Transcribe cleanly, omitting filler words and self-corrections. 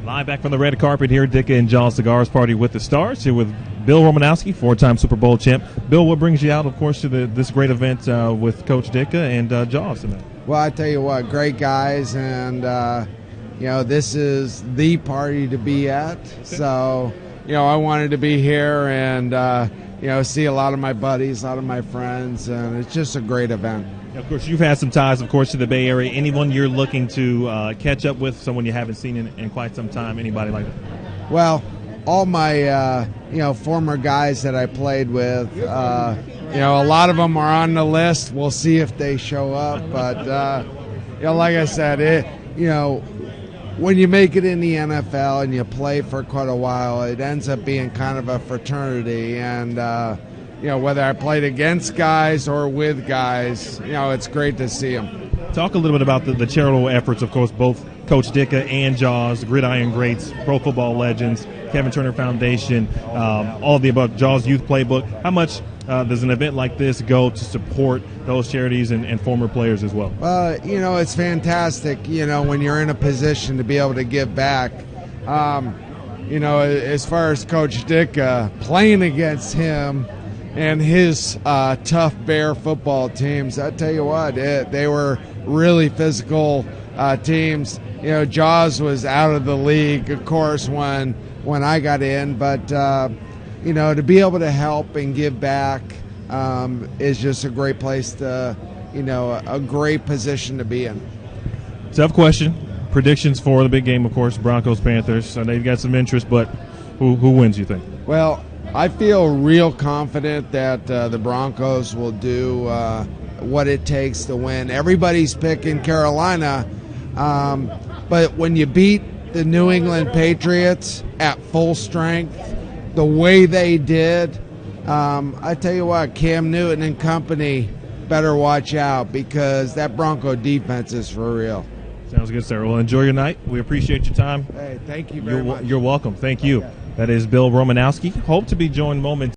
Live back from the red carpet here, Ditka and Jaws Cigars Party with the Stars, here with Bill Romanowski, four-time Super Bowl champ. Bill, what brings you out, of course, to this great event with Coach Ditka and Jaws tonight? Well, I tell you what, great guys, and this is the party to be at. So, I wanted to be here and see a lot of my buddies, a lot of my friends, and it's just a great event. Of course, you've had some ties, of course, to the Bay Area. Anyone you're looking to catch up with, someone you haven't seen in quite some time, anybody like that? Well, all my, former guys that I played with, a lot of them are on the list. We'll see if they show up. But, like I said, when you make it in the NFL and you play for quite a while, it ends up being kind of a fraternity. And, whether I played against guys or with guys, it's great to see them. Talk a little bit about the charitable efforts, of course, both Coach Ditka and Jaws, Gridiron Greats, Pro Football Legends, Kevin Turner Foundation, all of the above, Jaws Youth Playbook. How much does an event like this go to support those charities and former players as well? It's fantastic, when you're in a position to be able to give back. As far as Coach Ditka, playing against him and his tough Bear football teams, I tell you what, they were really physical teams. Jaws was out of the league, of course, when I got in, but to be able to help and give back is just a great place to, a great position to be in. Tough question. Predictions for the big game, of course, Broncos-Panthers. I know you've got some interest, but who wins, you think? Well, I feel real confident that the Broncos will do what it takes to win. Everybody's picking Carolina, but when you beat the New England Patriots at full strength, the way they did, I tell you what, Cam Newton and company better watch out because that Bronco defense is for real. Sounds good, sir. Well, enjoy your night. We appreciate your time. Hey, thank you very much. You're welcome. Thank you. That is Bill Romanowski. Hope to be joined momentarily.